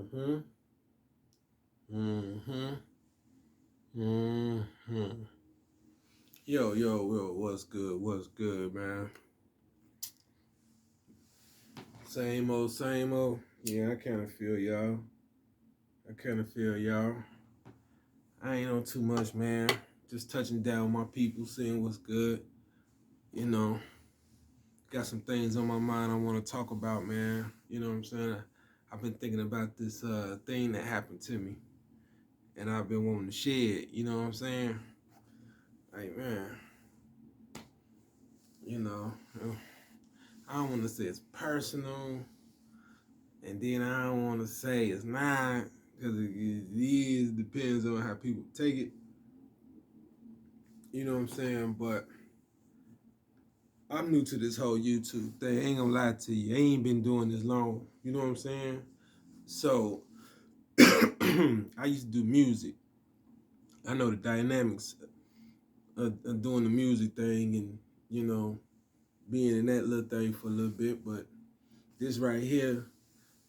Mm-hmm. Mm-hmm. Mm-hmm. Yo, what's good? What's good, man? Same old, same old. Yeah, I kind of feel y'all. I kind of feel y'all. I ain't on too much, man. Just touching down with my people, seeing what's good. You know, got some things on my mind I want to talk about, man. You know what I'm saying? I've been thinking about this thing that happened to me, and I've been wanting to share it. You know what I'm saying? Like, man, you know, I don't want to say it's personal, and then I don't want to say it's not, because it is, depends on how people take it. You know what I'm saying? But I'm new to this whole YouTube thing. I ain't gonna lie to you. I ain't been doing this long. You know what I'm saying? So I used to do music. I know the dynamics of doing the music thing and, you know, being in that little thing for a little bit. But this right here,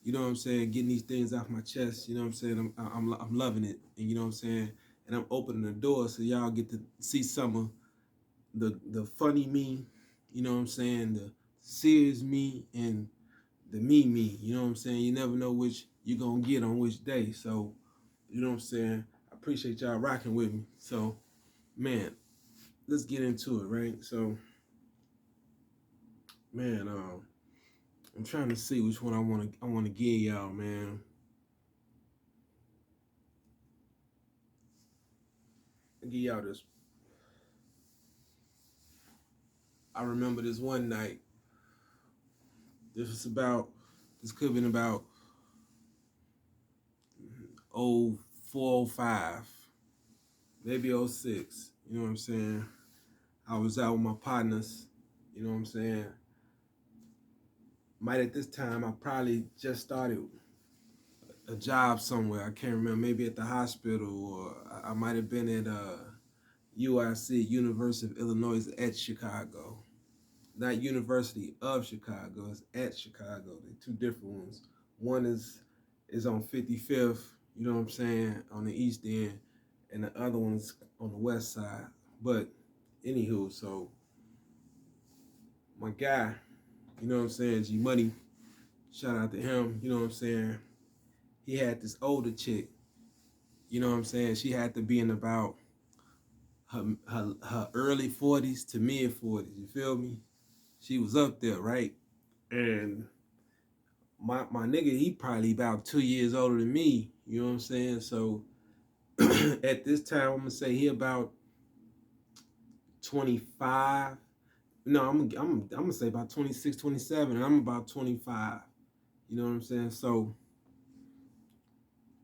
you know what I'm saying, getting these things off my chest, you know what I'm saying, I'm loving it, and you know what I'm saying, and I'm opening the door so y'all get to see some of the funny me, you know what I'm saying, the serious me, and the me, you know what I'm saying. You never know which you're gonna get on which day, so you know what I'm saying. I appreciate y'all rocking with me. So, man, let's get into it, right? So, man, I'm trying to see which one I wanna give y'all, man. I'll give y'all this. I remember this one night. This could have been about 04, 05, maybe '06. You know what I'm saying? I was out with my partners. You know what I'm saying? Might at this time, I probably just started a job somewhere. I can't remember, maybe at the hospital, or I might have been at UIC, University of Illinois at Chicago. Not University of Chicago, it's at Chicago. They're two different ones. One is on 55th, you know what I'm saying, on the east end, and the other one's on the west side. But anywho, so my guy, you know what I'm saying, G Money, shout out to him, you know what I'm saying. He had this older chick, you know what I'm saying. She had to be in about her early 40s to mid 40s, you feel me? She was up there, right? And my nigga, he probably about 2 years older than me. You know what I'm saying? So at this time, I'm gonna say he about 25. No, I'm gonna say about 26, 27, and I'm about 25. You know what I'm saying? So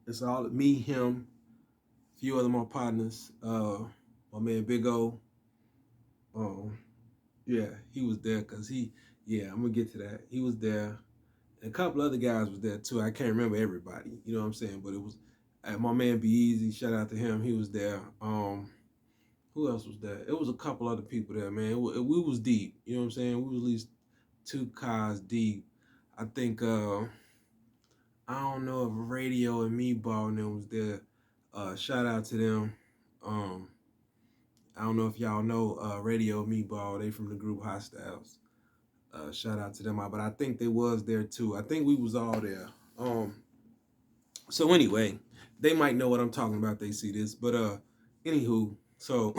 it's all me, him, a few other my partners. My man Big O. Yeah, he was there because yeah, I'm gonna get to that. He was there. And a couple other guys was there too. I can't remember everybody, you know what I'm saying? But it was my man Be Easy, shout out to him. He was there. Who else was there? It was a couple other people there, man. We was deep, you know what I'm saying? We was at least 2 cars deep. I think I don't know if Radio and Meatball and them was there. Shout out to them. Um, I don't know if y'all know Radio Meatball. They from the group Hostiles. Shout out to them, but I think they was there too. I think we was all there. So anyway, they might know what I'm talking about. They see this, but anywho, so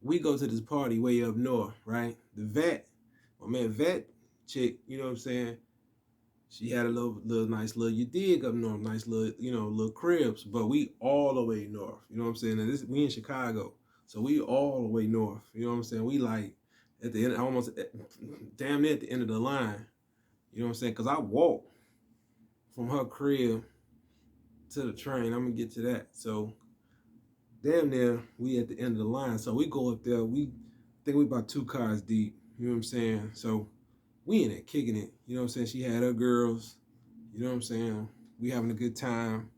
we go to this party way up north, right? The vet, my man vet chick, you know what I'm saying? She had a little nice little you dig up north, nice little, you know, little cribs, but we all the way north. You know what I'm saying? And we in Chicago, so we all the way north. You know what I'm saying? We like at the end, almost damn near at the end of the line. You know what I'm saying? Cause I walked from her crib to the train. I'm gonna get to that. So damn near we at the end of the line. So we go up there. We think we about 2 cars deep. You know what I'm saying? So we in there kicking it. You know what I'm saying? She had her girls. You know what I'm saying? We having a good time.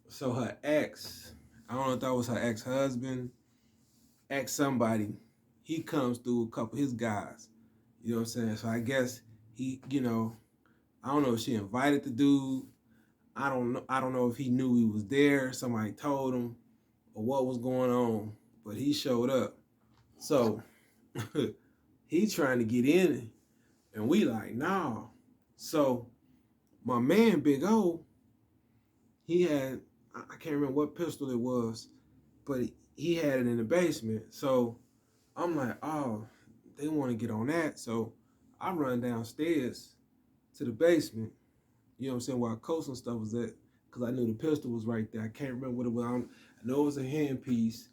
So her ex, I don't know if that was her ex-husband, ex somebody, he comes through a couple of his guys. You know what I'm saying? So I guess he, you know, I don't know if she invited the dude. I don't know. I don't know if he knew he was there. Somebody told him or what was going on. But he showed up. So he trying to get in, and we like, nah. So my man Big O, he had, I can't remember what pistol it was, but he had it in the basement. So I'm like, oh, they want to get on that. So I run downstairs to the basement, you know what I'm saying, where Coast and stuff was at, because I knew the pistol was right there. I can't remember what it was. I know it was a handpiece.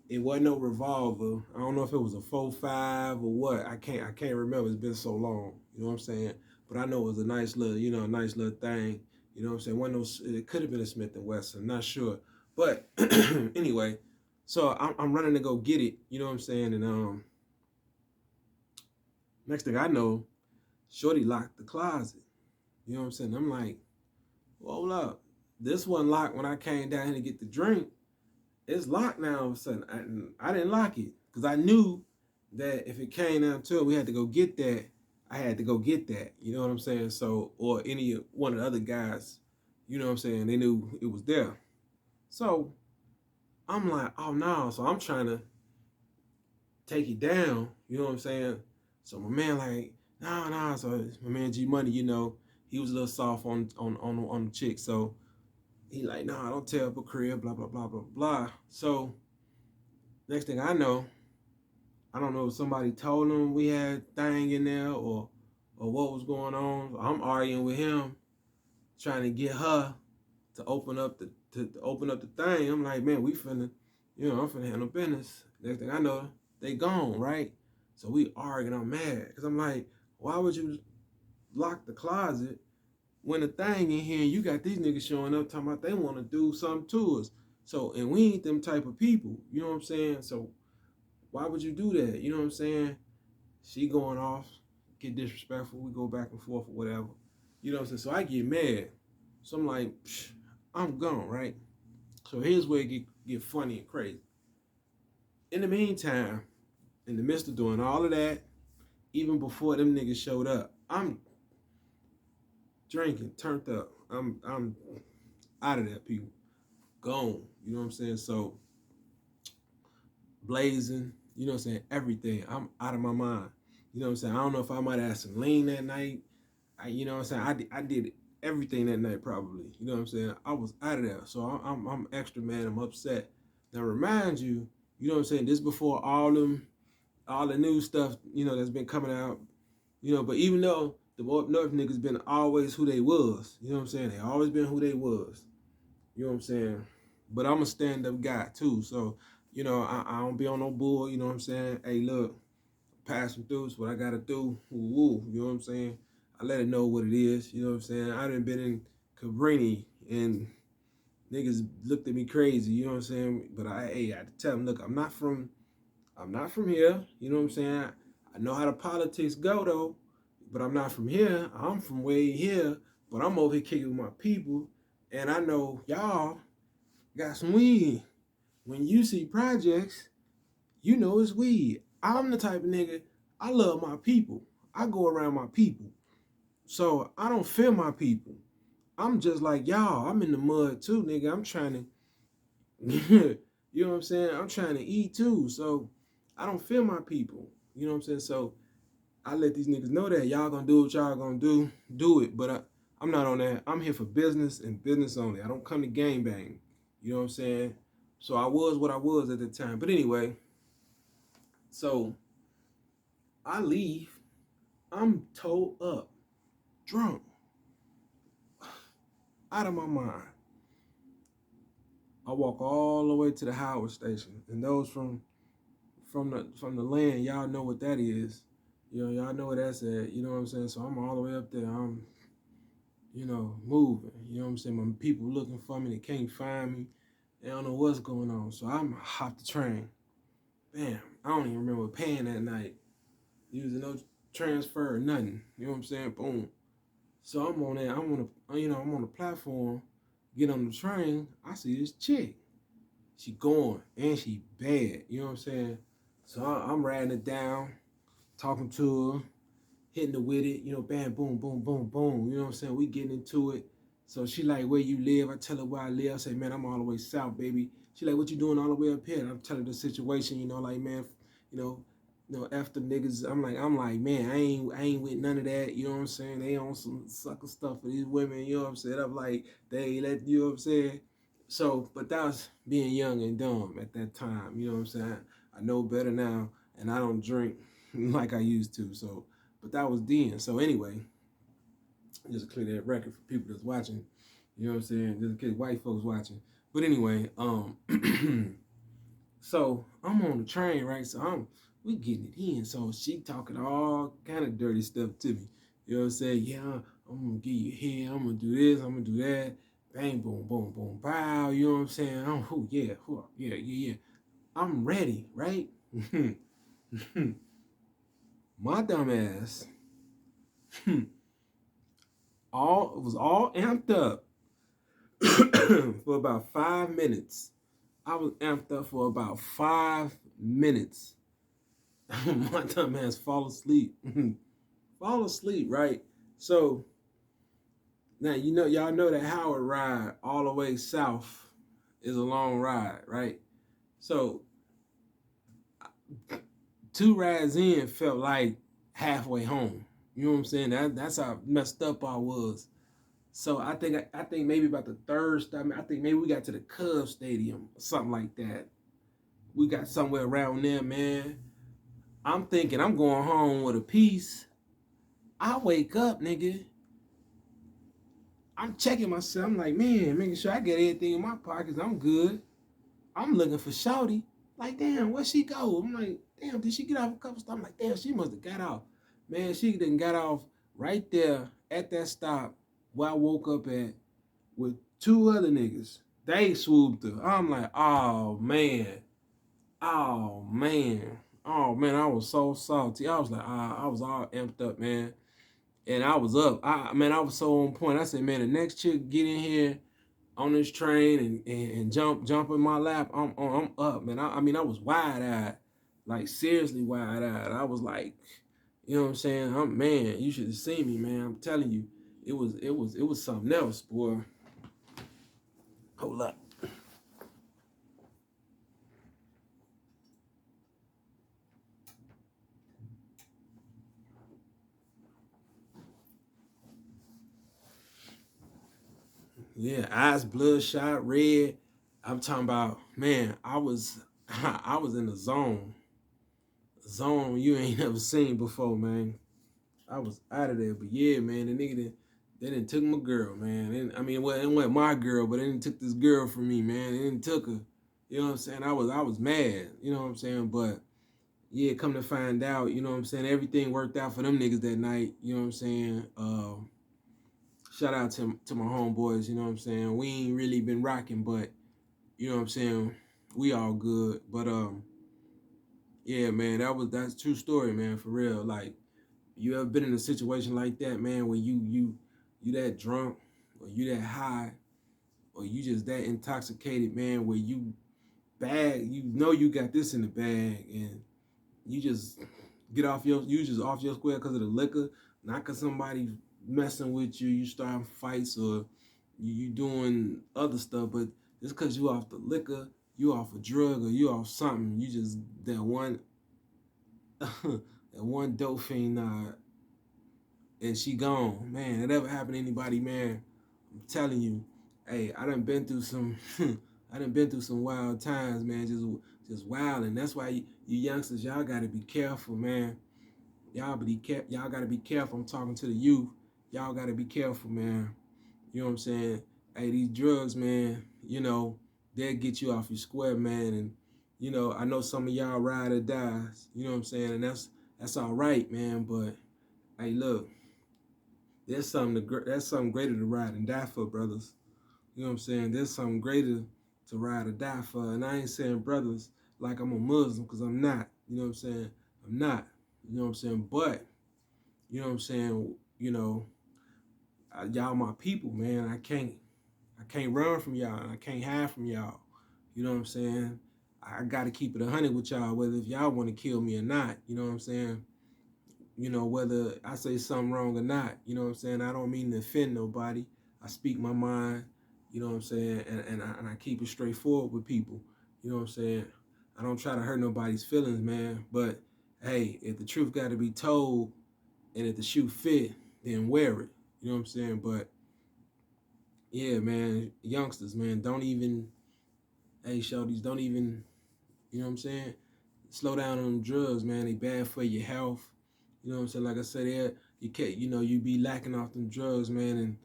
It wasn't no revolver. I don't know if it was a 4.5 or what. I can't remember. It's been so long. You know what I'm saying? But I know it was a nice little, a nice little thing. You know what I'm saying? It could have been a Smith and Wesson. Not sure. But anyway, so I'm running to go get it. You know what I'm saying? And next thing I know, Shorty locked the closet. You know what I'm saying? I'm like, well, hold up. This wasn't locked when I came down here to get the drink. It's locked now all of a sudden. I didn't lock it because I knew that if it came down to it, we had to go get that. I had to go get that. You know what I'm saying? So, or any one of the other guys, you know what I'm saying? They knew it was there. So I'm like, oh no. So I'm trying to take it down. You know what I'm saying? So my man like, nah. So my man G Money, he was a little soft on the chick. So he like, nah, don't tell up a crib, blah, blah, blah, blah, blah. So next thing I know, I don't know if somebody told him we had thing in there or what was going on. I'm arguing with him, trying to get her to open up the thing. I'm like, man, we finna, I'm finna handle business. Next thing I know, they gone, right? So we arguing, I'm mad. Cause I'm like, why would you lock the closet when the thing in here, you got these niggas showing up talking about they want to do something to us. So, and we ain't them type of people. You know what I'm saying? So why would you do that? You know what I'm saying? She going off, get disrespectful. We go back and forth or whatever. You know what I'm saying? So I get mad. So I'm like, I'm gone, right? So here's where it get funny and crazy. In the meantime, in the midst of doing all of that, even before them niggas showed up, I'm drinking, turned up. I'm out of there, people. Gone. You know what I'm saying? So blazing, you know what I'm saying? Everything. I'm out of my mind. You know what I'm saying? I don't know if I might have some lean that night. You know what I'm saying? I did everything that night probably. You know what I'm saying? I was out of there. So I'm extra mad. I'm upset. Now remind you, you know what I'm saying? This before all the new stuff, that's been coming out. But even though the up north niggas been always who they was, you know what I'm saying? They always been who they was. You know what I'm saying? But I'm a stand-up guy too. So, I don't be on no bull, you know what I'm saying? Hey, look, passing through is what I gotta do. Woo, you know what I'm saying? I let it know what it is, you know what I'm saying? I done been in Cabrini and niggas looked at me crazy, you know what I'm saying? But I had to tell them, look, I'm not from here, you know what I'm saying? I know how the politics go though, but I'm not from here. I'm from way here, but I'm over here kicking with my people, and I know y'all got some weed. When you see projects, you know it's weed. I'm the type of nigga, I love my people. I go around my people. So I don't fear my people. I'm just like y'all. I'm in the mud too, nigga. I'm trying to, you know what I'm saying? I'm trying to eat too. So I don't fear my people. You know what I'm saying? So I let these niggas know that y'all gonna do what y'all gonna do it. But I'm not on that. I'm here for business and business only. I don't come to gang bang. You know what I'm saying? So I was what I was at the time. But anyway, so I leave. I'm towed up, drunk, out of my mind. I walk all the way to the Howard station. And those from the land, y'all know what that is. Y'all know where that's at. You know what I'm saying? So I'm all the way up there. I'm, moving. You know what I'm saying? My people looking for me. They can't find me. They don't know what's going on. So I'm hop the train. Bam. I don't even remember paying that night. Using no transfer or nothing. You know what I'm saying? Boom. So I'm on there. I'm on the platform. Get on the train. I see this chick. She going and she bad. You know what I'm saying? So I'm riding it down, talking to her, hitting the with it, you know, bam, boom, boom, boom, boom. You know what I'm saying? We getting into it. So she like, where you live? I tell her where I live. I say, man, I'm all the way south, baby. She like, what you doing all the way up here? And I'm telling her the situation, you know, like, man, you know, after niggas, I'm like, man, I ain't with none of that. You know what I'm saying? They on some sucker stuff for these women. You know what I'm saying? I'm like, they let, you know what I'm saying? So, but that was being young and dumb at that time. You know what I'm saying? I know better now, and I don't drink like I used to. So, but that was then. So anyway, just to clear that record for people that's watching. You know what I'm saying? Just in case white folks watching. But anyway, so I'm on the train, right? So we getting it in. So she talking all kind of dirty stuff to me. You know what I'm saying? Yeah, I'm gonna give you here. I'm gonna do this. I'm gonna do that. Bang, boom, boom, boom, bow. You know what I'm saying? Yeah. I'm ready, right? My dumb ass, it was all amped up for about 5 minutes. I was amped up for about 5 minutes. My dumb ass fall asleep. Fall asleep, right? So now y'all know that Howard ride all the way south is a long ride, right? So 2 rides in felt like halfway home. You know what I'm saying? That's how messed up I was. So I think maybe about the third stop. I think maybe we got to the Cubs Stadium or something like that. We got somewhere around there, man. I'm thinking I'm going home with a piece. I wake up, nigga. I'm checking myself. I'm like, man, making sure I get everything in my pockets. I'm good. I'm looking for Shawty. Like, damn, where'd she go? I'm like, damn, did she get off a couple stops? I'm like, damn, she must have got off. Man, she done got off right there at that stop where I woke up at with 2 other niggas. They swooped her. I'm like, oh man. Oh man. Oh man, I was so salty. I was like, I was all amped up, man. And I was up. I was so on point. I said, man, the next chick get in here on this train and jump in my lap, I'm up, man. I was wide eyed, like seriously wide eyed. I was like, you know what I'm saying? Man, you should have seen me, man. I'm telling you, it was something else, boy. Hold up. Yeah, eyes bloodshot red. I'm talking about, man. I was in the zone you ain't never seen before, man. I was out of there. But yeah, man, the nigga they didn't took my girl, man. Well, it wasn't my girl, but they didn't took this girl from me, man. They didn't took her. You know what I'm saying? I was mad. You know what I'm saying? But yeah, come to find out, you know what I'm saying? Everything worked out for them niggas that night. You know what I'm saying? Shout out to my homeboys. You know what I'm saying? We ain't really been rocking, but you know what I'm saying? We all good. But yeah, man, that's a true story, man, for real. Like, you ever been in a situation like that, man, where you that drunk, or you that high, or you just that intoxicated, man, where you know you got this in the bag, and you just you just off your square because of the liquor, not because somebody messing with you, you starting fights, or you doing other stuff, but just because you off the liquor, you off a drug, or you off something, you just that one that one dope fiend, and she gone. Man, it ever happened to anybody, man? I'm telling you, hey, I done been through some I done been through some wild times, man. Just wild, and that's why you youngsters, y'all gotta be careful, man. Y'all gotta be careful. I'm talking to the youth. Y'all gotta be careful, man. You know what I'm saying? Hey, these drugs, man, they'll get you off your square, man. And I know some of y'all ride or dies. You know what I'm saying? And that's all right, man. But hey, look, that's something greater to ride and die for, brothers. You know what I'm saying? There's something greater to ride or die for. And I ain't saying brothers like I'm a Muslim, because I'm not. You know what I'm saying? I'm not. You know what I'm saying? But, you know what I'm saying? Y'all my people, man. I can't run from y'all, and I can't hide from y'all. You know what I'm saying? I got to keep it 100 with y'all, whether if y'all want to kill me or not. You know what I'm saying? you know, whether I say something wrong or not. You know what I'm saying? I don't mean to offend nobody. I speak my mind, you know what I'm saying? And I keep it straightforward with people. You know what I'm saying? I don't try to hurt nobody's feelings, man. But hey, if the truth got to be told and if the shoe fit, then wear it. You know what I'm saying? But yeah, man, youngsters, man, don't even, hey, shorties, don't even, you know what I'm saying? Slow down on them drugs, man. They bad for your health. You know what I'm saying? Like I said, you can't, you know, you be lacking off them drugs, man, and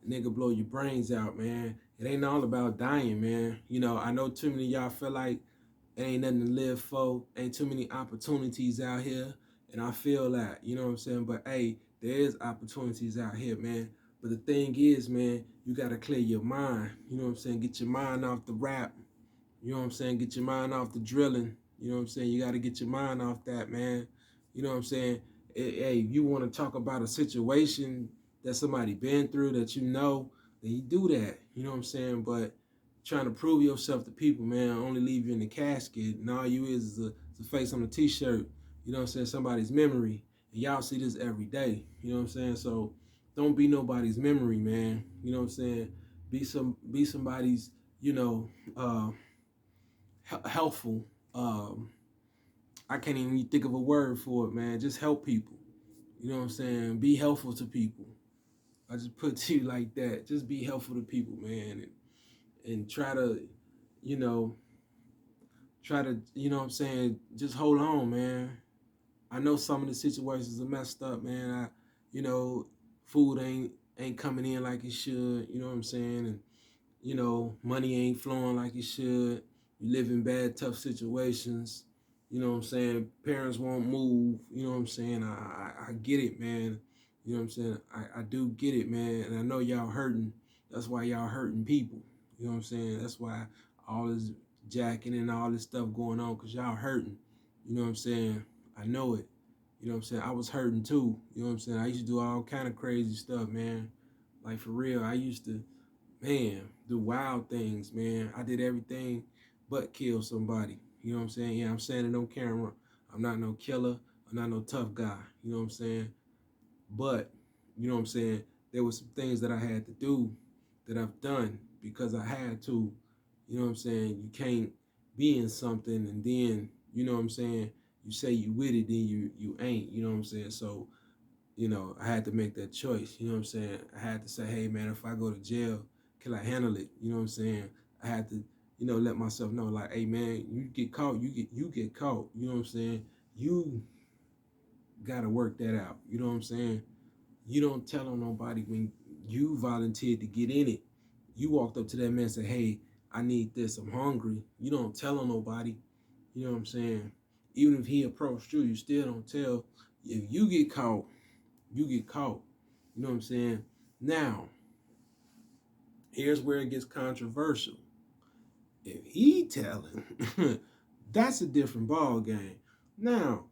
nigga blow your brains out, man. It ain't all about dying, man. You know, I know too many of y'all feel like it ain't nothing to live for, ain't too many opportunities out here, and I feel that, you know what I'm saying? But hey, there is opportunities out here, man. But the thing is, man, you gotta clear your mind. You know what I'm saying? Get your mind off the rap. You know what I'm saying? Get your mind off the drilling. You know what I'm saying? You got to get your mind off that, man. You know what I'm saying? Hey, you want to talk about a situation that somebody been through that you know, then you do that. You know what I'm saying? But trying to prove yourself to people, man, only leave you in the casket. And all you is a face on a t-shirt. You know what I'm saying? Somebody's memory. And y'all see this every day. You know what I'm saying? So don't be nobody's memory, man. You know what I'm saying? Be somebody's, you know, helpful. I can't even think of a word for it, man. Just help people. You know what I'm saying? Be helpful to people. I just put to you like that. Just be helpful to people, man, and try to, you know, you know what I'm saying? Just hold on, man. I know some of the situations are messed up, man. You know, food ain't coming in like it should. You know what I'm saying? And you know, money ain't flowing like it should. You live in bad, tough situations. You know what I'm saying? Parents won't move. You know what I'm saying? I get it, man. You know what I'm saying? I do get it, man. And I know y'all hurting. That's why y'all hurting people. You know what I'm saying? That's why all this jacking and all this stuff going on, because y'all hurting. You know what I'm saying? I know it. You know what I'm saying? I was hurting too. You know what I'm saying? I used to do all kind of crazy stuff, man. Like for real, I used to, man, do wild things, man. I did everything but kill somebody. You know what I'm saying? Yeah, I'm saying it on camera. I'm not no killer. I'm not no tough guy. You know what I'm saying? But, you know what I'm saying? There were some things that I had to do that I've done because I had to. You know what I'm saying? You can't be in something and then, you know what I'm saying, you say you with it, then you ain't. You know what I'm saying? So, you know, I had to make that choice. You know what I'm saying? I had to say, hey, man, if I go to jail, can I handle it? You know what I'm saying? I had to, you know, let myself know, like, hey, man, you get caught, you get caught. You know what I'm saying? You got to work that out. You know what I'm saying? You don't tell on nobody when you volunteered to get in it. You walked up to that man and said, hey, I need this. I'm hungry. You don't tell on nobody. You know what I'm saying? Even if he approached you, you still don't tell. If you get caught, you get caught. You know what I'm saying? Now, here's where it gets controversial. If he telling, that's a different ball game. Now,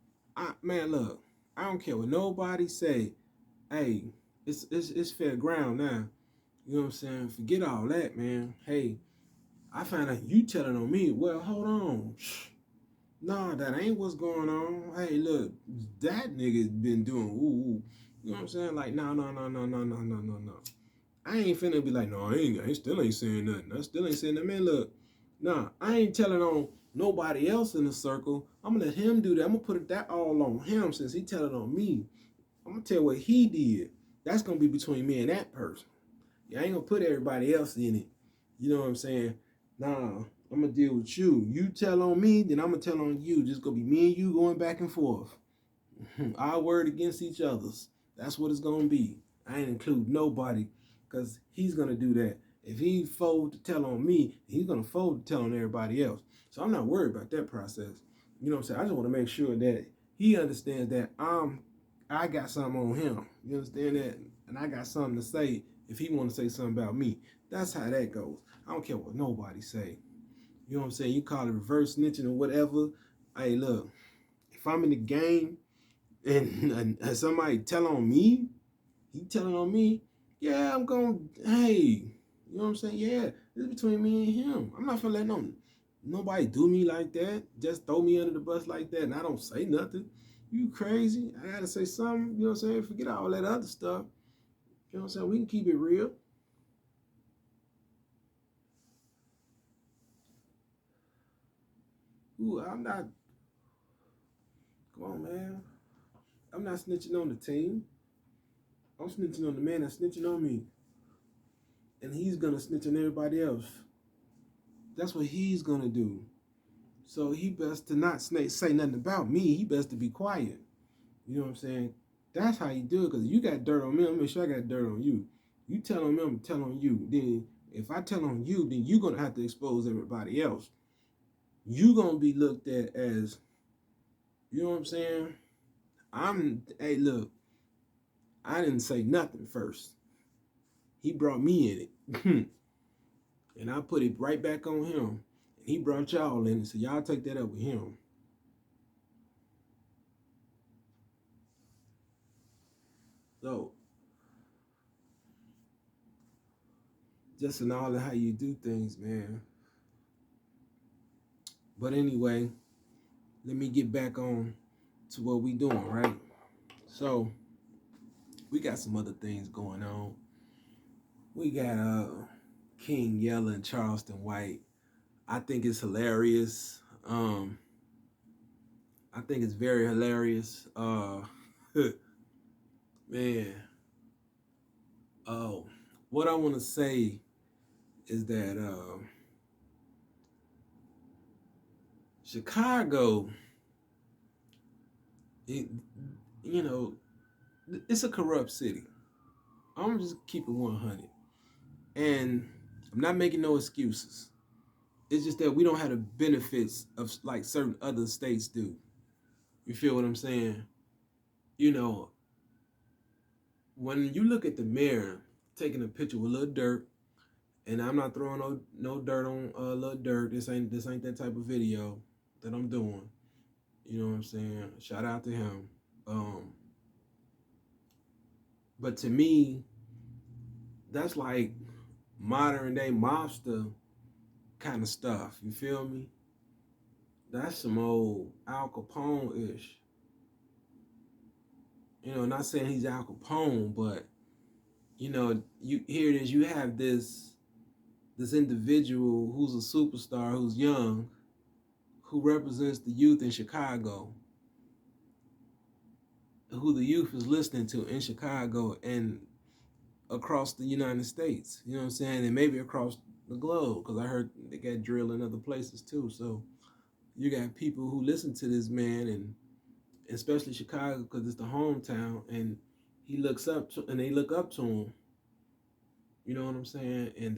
man, look, I don't care what nobody say. Hey, it's fair ground now. You know what I'm saying? Forget all that, man. Hey, I found out you telling on me. Well, hold on. Nah, that ain't what's going on. Hey, look, that nigga's been doing ooh. You know what I'm saying? Like, no. I ain't finna be like, no, I still ain't saying nothing. I still ain't saying that. Man, look, nah, I ain't telling on nobody else in the circle. I'm gonna let him do that. I'm gonna put that all on him since he telling on me. I'm gonna tell what he did. That's gonna be between me and that person. Yeah, I ain't gonna put everybody else in it. You know what I'm saying? Nah, I'm gonna deal with you. You tell on me, then I'm gonna tell on you. Just gonna be me and you going back and forth. Our word against each other's. That's what it's gonna be. I ain't include nobody because he's gonna do that. If he fold to tell on me, he's gonna fold to tell on everybody else. So I'm not worried about that process. You know what I'm saying? I just want to make sure that he understands that I got something on him. You understand that? And I got something to say if he want to say something about me. That's how that goes. I don't care what nobody say. You know what I'm saying? You call it reverse snitching or whatever. Hey, look, if I'm in the game and somebody tell on me, he telling on me, yeah, I'm going, hey, you know what I'm saying? Yeah, it's between me and him. I'm not gonna let nobody do me like that, just throw me under the bus like that, and I don't say nothing. You crazy? I gotta say something. You know what I'm saying? Forget all that other stuff. You know what I'm saying? We can keep it real. Ooh, I'm not. Come on, man. I'm not snitching on the team. I'm snitching on the man that's snitching on me. And he's gonna snitch on everybody else. That's what he's gonna do. So he best to not say nothing about me. He best to be quiet. You know what I'm saying? That's how you do it. Because you got dirt on me, I'm gonna make sure I got dirt on you. You tell on me, I'm gonna tell on you. Then if I tell on you, then you're gonna have to expose everybody else. You gonna be looked at as, you know what I'm saying? Hey, look, I didn't say nothing first. He brought me in it. And I put it right back on him. And he brought y'all in it. So y'all take that up with him. So, just in all of how you do things, man. But anyway, let me get back on to what we doing, right? So, we got some other things going on. We got King Yella and Charleston White. I think it's hilarious. I think it's very hilarious. Man. Oh, what I want to say is that Chicago, it, you know, it's a corrupt city. I'm just keep it 100. And I'm not making no excuses. It's just that we don't have the benefits of like certain other states do. You feel what I'm saying? You know, when you look at the mayor taking a picture with little dirt, and I'm not throwing no dirt on little dirt. This ain't that type of video that I'm doing. You know what I'm saying? Shout out to him. But to me, that's like modern day mobster kind of stuff. You feel me? That's some old Al Capone ish. You know, not saying he's Al Capone, but you know, you here it is. You have this individual who's a superstar, who's young, who represents the youth in Chicago, who the youth is listening to in Chicago and across the United States. You know what I'm saying? And maybe across the globe, because I heard they got drill in other places too. So you got people who listen to this man, and especially Chicago because it's the hometown, and he looks up to, and they look up to him. You know what I'm saying? And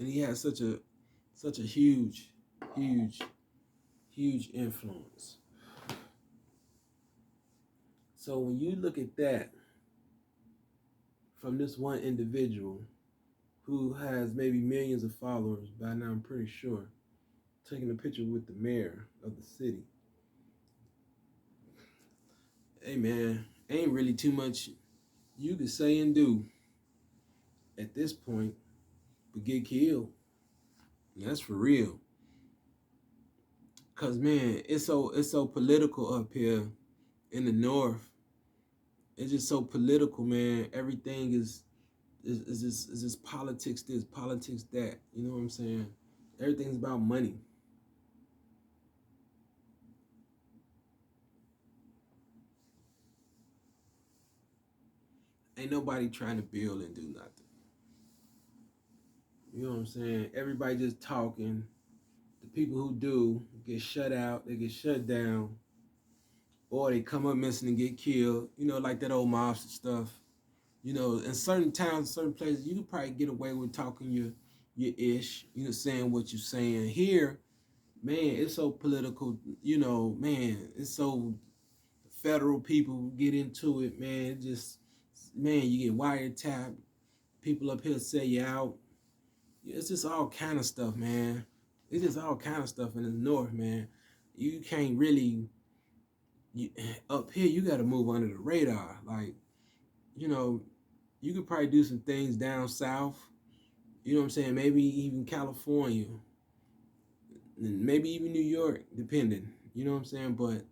he has such a huge, huge, huge influence. So when you look at that from this one individual who has maybe millions of followers by now, I'm pretty sure, taking a picture with the mayor of the city. Hey man, ain't really too much you could say and do at this point but get killed. That's for real. Cause man, it's so political up here in the north. It's just so political, man. Everything is just politics this, politics that. You know what I'm saying? Everything's about money. Ain't nobody trying to build and do nothing. You know what I'm saying? Everybody just talking. The people who do get shut out, they get shut down, or they come up missing and get killed. You know, like that old mobster stuff. You know, in certain towns, certain places, you could probably get away with talking your ish, you know, saying what you're saying. Here, man, it's so political, you know, man, it's so federal people get into it, man. It just, man, you get wiretapped, people up here say you out. It's just all kind of stuff, man. It's just all kind of stuff in the north, man. You can't really, you, up here, you got to move under the radar. Like, you know, You could probably do some things down south. You know what I'm saying? Maybe even California, and maybe even New York, depending. You know what I'm saying? But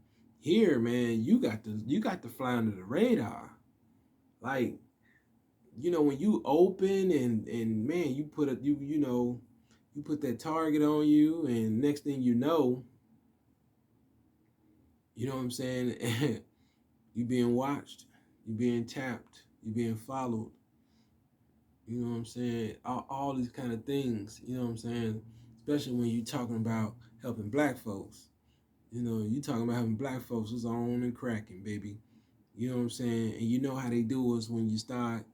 here, man, you got to fly under the radar. Like, when you open and man, you put a you put that target on you, and next thing you know what I'm saying? You being watched, you being tapped, you being followed. You know what I'm saying? All these kind of things. You know what I'm saying? Especially when you talking about helping black folks. You talking about having black folks is on and cracking, baby. You know what I'm saying? And you know how they do us when we start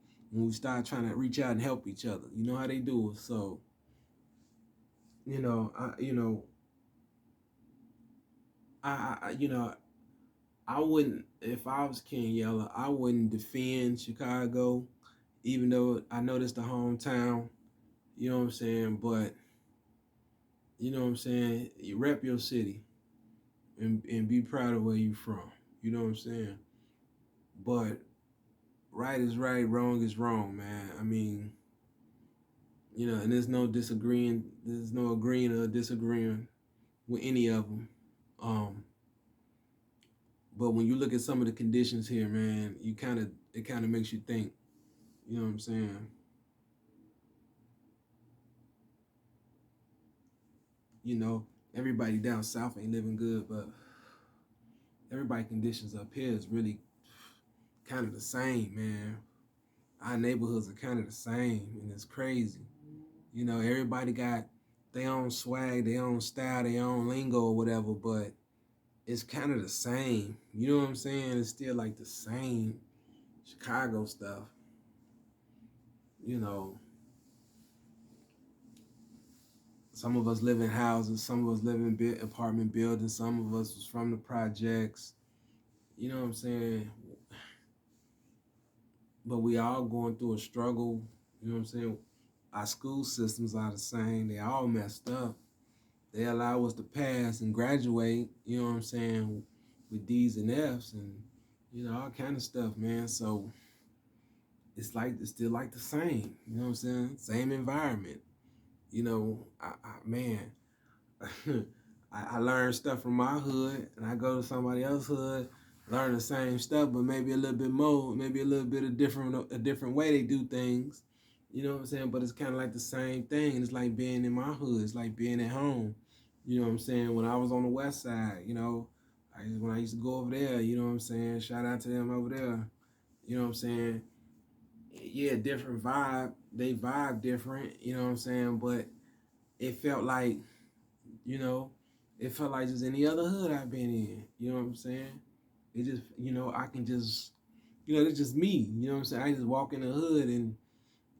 trying to reach out and help each other. You know how they do us. So, you know, I you know, I I wouldn't, if I was King Yella, I wouldn't defend Chicago, even though I know this the hometown. You know what I'm saying? But you know what I'm saying? You rep your city and be proud of where you from. You know what I'm saying? But right is right, wrong is wrong, man. I mean, and there's no agreeing or disagreeing with any of them. Um, but when you look at some of the conditions here, man, it kind of makes you think. You know what I'm saying? You know, everybody down south ain't living good, but everybody conditions up here is really kind of the same, man. Our neighborhoods are kind of the same, and it's crazy. Everybody got their own swag, their own style, their own lingo or whatever, but it's kind of the same. You know what I'm saying? It's still like the same Chicago stuff. You know, some of us live in houses, some of us live in apartment buildings, some of us was from the projects. You know what I'm saying? But we all going through a struggle. You know what I'm saying? Our school systems are the same. They all messed up. They allow us to pass and graduate, you know what I'm saying, with D's and F's and, all kind of stuff, man. So it's still like the same, you know what I'm saying? Same environment. Man, I learn stuff from my hood and I go to somebody else's hood, learn the same stuff, but maybe a little bit more, maybe a little bit of a different way they do things. You know what I'm saying? But it's kind of like the same thing. It's like being in my hood. It's like being at home. You know what I'm saying? When I was on the west side, when I used to go over there, you know what I'm saying? Shout out to them over there. You know what I'm saying? Yeah, different vibe. They vibe different, you know what I'm saying? But it felt like, you know, it felt like just any other hood I've been in. You know what I'm saying? It just, I can just, it's just me. You know what I'm saying? I just walk in the hood and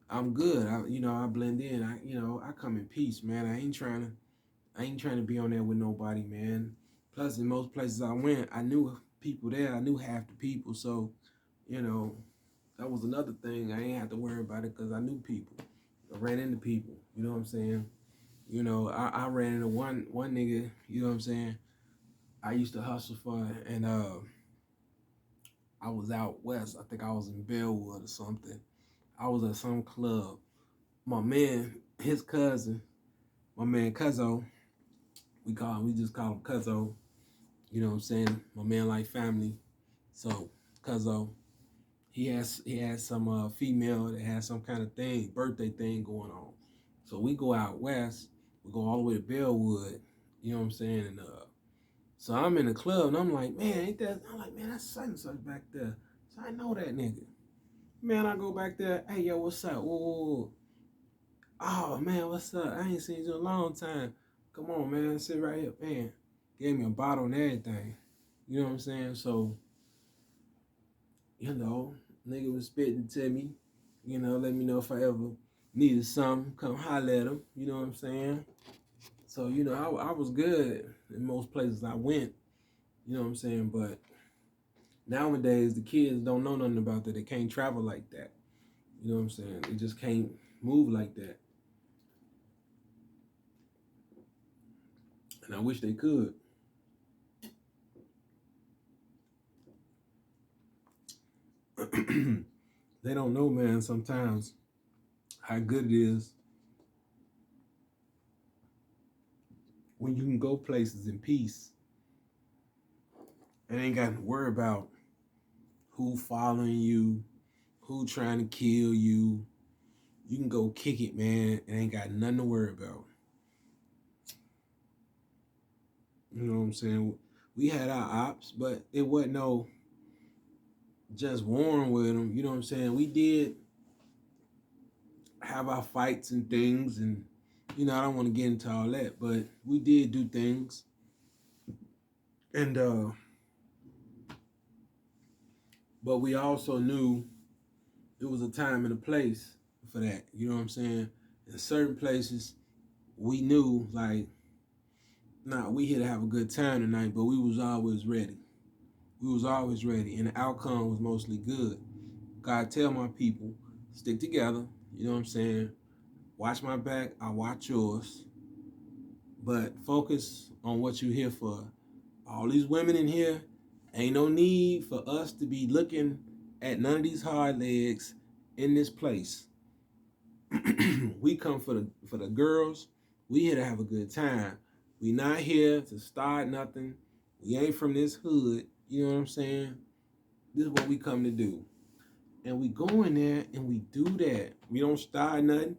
I'm good. I blend in. I come in peace, man. I ain't trying to be on there with nobody, man. Plus, in most places I went, I knew people there. I knew half the people, so you know that was another thing. I ain't have to worry about it because I knew people. I ran into people. You know what I'm saying? I ran into one nigga. You know what I'm saying? I used to hustle for, and I was out west. I think I was in Bellwood or something. I was at some club. My man, his cousin, my man Cuzzo, we just call him Cuzzo. You know what I'm saying? My man like family. So Cuzzo, he has some female that has some kind of birthday thing going on. So we go out west. We go all the way to Bellwood. You know what I'm saying? And so I'm in the club and I'm like, man, ain't that? I'm like, man, that's such and such back there. So I know that nigga. Man, I go back there. Hey, yo, what's up? Whoa, whoa, whoa. Oh man, what's up? I ain't seen you in a long time. Come on, man, sit right here, man. Gave me a bottle and everything. You know what I'm saying? So, you know, nigga was spitting to me. Let me know if I ever needed something. Come holler at him. You know what I'm saying? So, I was good in most places I went. You know what I'm saying? But nowadays, the kids don't know nothing about that. They can't travel like that. You know what I'm saying? They just can't move like that. And I wish they could. They don't know, man, sometimes how good it is when you can go places in peace and ain't got to worry about who following you, who trying to kill you. You can go kick it, man, and ain't got nothing to worry about. You know what I'm saying? We had our ops, but it wasn't no just warring with them. You know what I'm saying? We did have our fights and things, and I don't want to get into all that, but we did do things, and but we also knew it was a time and a place for that. You know what I'm saying? In certain places, we knew like, nah, we here to have a good time tonight, but we was always ready. We was always ready, and the outcome was mostly good. God tell my people, stick together. You know what I'm saying? Watch my back, I watch yours. But focus on what you're here for. All these women in here, ain't no need for us to be looking at none of these hard legs in this place. We come for the girls. We here to have a good time. We not here to start nothing. We ain't from this hood. You know what I'm saying? This is what we come to do. And we go in there and we do that. We don't start nothing.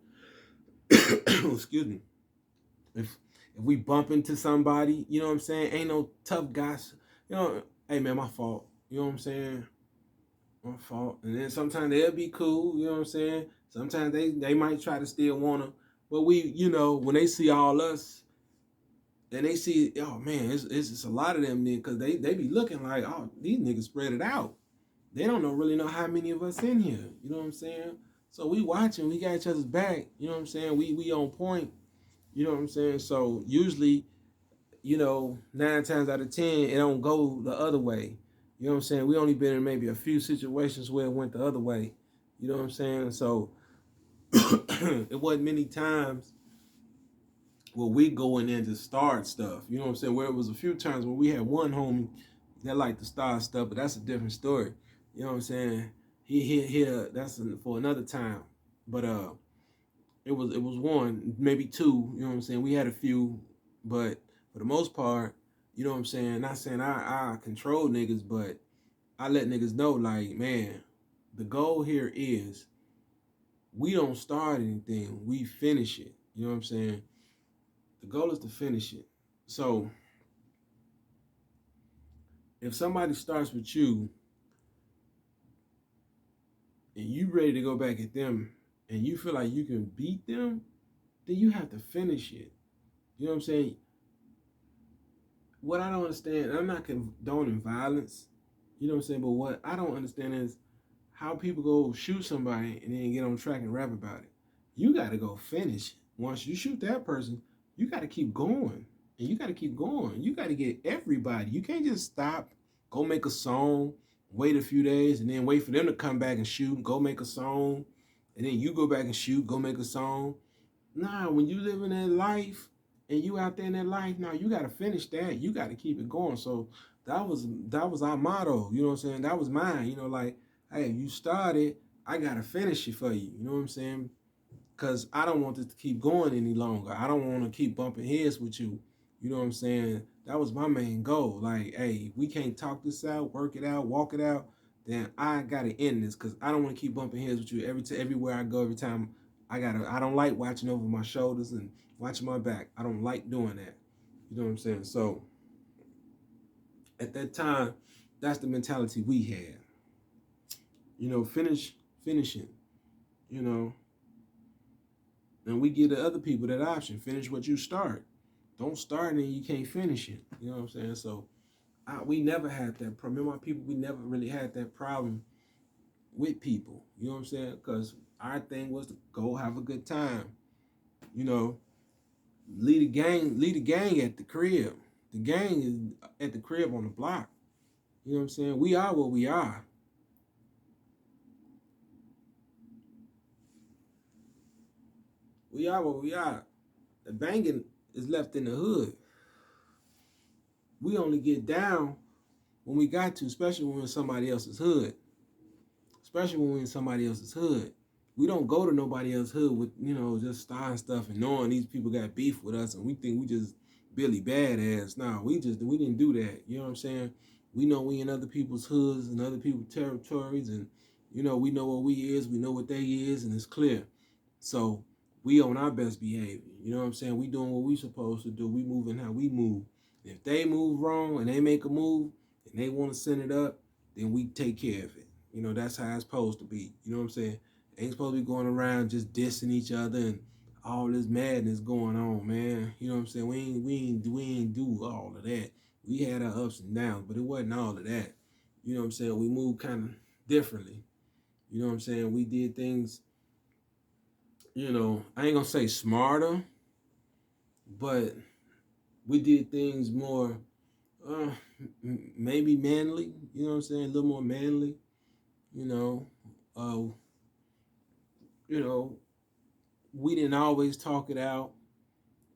Excuse me. If we bump into somebody, you know what I'm saying? Ain't no tough guys. Hey man, my fault. You know what I'm saying? My fault. And then sometimes they'll be cool, you know what I'm saying? Sometimes they might try to still wanna. But we, when they see all us, and they see, oh man, it's a lot of them then, because they be looking like, oh, these niggas spread it out. They don't really know how many of us in here. You know what I'm saying? So we watching, we got each other's back. You know what I'm saying? We on point. You know what I'm saying? So usually, 9 times out of 10, it don't go the other way. You know what I'm saying? We only been in maybe a few situations where it went the other way. You know what I'm saying? So it wasn't many times where we going in to start stuff. You know what I'm saying? Where it was a few times where we had one homie that liked to start stuff, but that's a different story. You know what I'm saying? He that's for another time. But it was one, maybe two, you know what I'm saying? We had a few, but for the most part, you know what I'm saying? Not saying I control niggas, but I let niggas know, like, man, the goal here is we don't start anything, we finish it. You know what I'm saying? The goal is to finish it. So if somebody starts with you and you ready to go back at them and you feel like you can beat them, then you have to finish it. You know what I'm saying? What I don't understand, I'm not condoning violence, you know what I'm saying? But what I don't understand is how people go shoot somebody and then get on track and rap about it. You got to go finish. Once you shoot that person, you got to keep going. And you got to keep going. You got to get everybody. You can't just stop, go make a song, wait a few days, and then wait for them to come back and shoot, go make a song, and then you go back and shoot, go make a song. Nah, when you live in that life and you out there in that life, now you got to finish that. You got to keep it going. So that was our motto. You know what I'm saying? That was mine. Like, hey, you started, I got to finish it for you. You know what I'm saying? Because I don't want this to keep going any longer. I don't want to keep bumping heads with you. You know what I'm saying? That was my main goal. Like, hey, we can't talk this out, work it out, walk it out, then I got to end this, because I don't want to keep bumping heads with you everywhere I go, every time. I don't like watching over my shoulders and watching my back. I don't like doing that. You know what I'm saying? So at that time, that's the mentality we had. Finishing, and we give the other people that option. Finish what you start. Don't start and you can't finish it. You know what I'm saying? So we never had that problem. Me and my people, we never really had that problem with people. You know what I'm saying? Because our thing was to go have a good time. Lead the gang at the crib. The gang is at the crib on the block. You know what I'm saying? We are what we are. We are what we are. The banging is left in the hood. We only get down when we got to, especially when we're in somebody else's hood. especially when we're in somebody else's hood. We don't go to nobody else's hood with, just starting stuff and knowing these people got beef with us and we think we just Billy Badass. Nah, we didn't do that. You know what I'm saying? We know we in other people's hoods and other people's territories, and we know what we is, we know what they is, and it's clear. So we on our best behavior. You know what I'm saying? We doing what we supposed to do. We moving how we move. If they move wrong and they make a move and they want to send it up, then we take care of it. That's how it's supposed to be. You know what I'm saying? Ain't supposed to be going around just dissing each other and all this madness going on, man. You know what I'm saying? We ain't do all of that. We had our ups and downs, but it wasn't all of that. You know what I'm saying? We moved kind of differently. You know what I'm saying? We did things, I ain't gonna say smarter, but we did things more, uh, maybe manly. You know what I'm saying? A little more manly. You know, uh, we didn't always talk it out.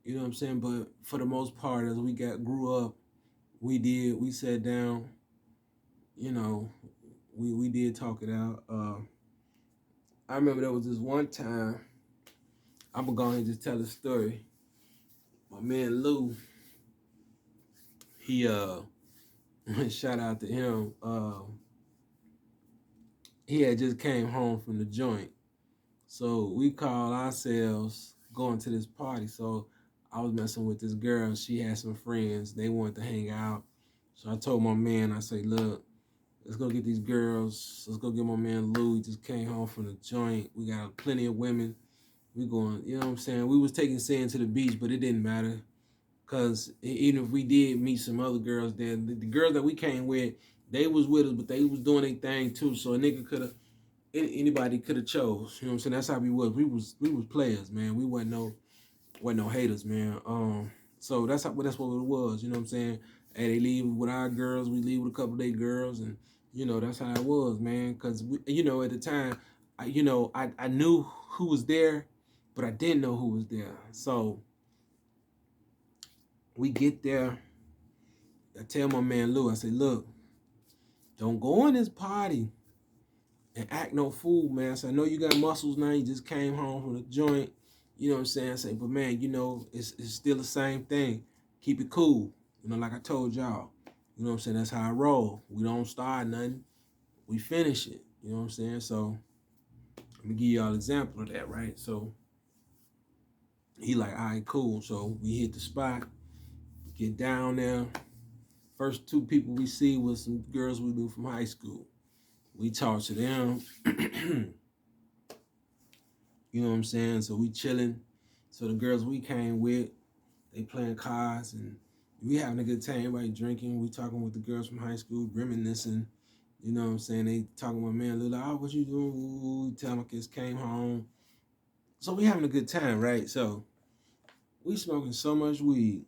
You know what I'm saying? But for the most part, as we grew up, we sat down. You know, we did talk it out. I remember there was this one time. I'm gonna go ahead and just tell a story. My man Lou, he shout out to him. He had just came home from the joint, so we called ourselves going to this party. So I was messing with this girl. She had some friends. They wanted to hang out. So I told my man, I say, look, let's go get these girls. Let's go get my man Lou. He just came home from the joint. We got plenty of women. We going, you know what I'm saying? We was taking Sin to the beach, but it didn't matter. Because even if we did meet some other girls there, the girls that we came with, they was with us, but they was doing their thing too. So a nigga could have, anybody could have chose. You know what I'm saying? That's how we was. We was players, man. We wasn't no haters, man. So that's what it was. You know what I'm saying? Hey, they leave with our girls, we leave with a couple of their girls, and that's how it was, man. Because at the time, I knew who was there, but I didn't know who was there. So we get there. I tell my man Lou, I say, look, don't go in this party and act no fool, man. So I know you got muscles now. You just came home from the joint. You know what I'm saying? I say, but man, it's still the same thing. Keep it cool. Like I told y'all. You know what I'm saying? That's how I roll. We don't start nothing. We finish it. You know what I'm saying? So I'm gonna give y'all an example of that, right? So he like, all right, cool. So we hit the spot, get down there. First two people we see was some girls we knew from high school. We talk to them. You know what I'm saying? So we chilling. So the girls we came with, they playing cards and we having a good time. Everybody drinking. We talking with the girls from high school, reminiscing. You know what I'm saying? They talking with my man, little, oh, what you doing? Ooh, tell my kids came home. So we having a good time, right? So we smoking so much weed.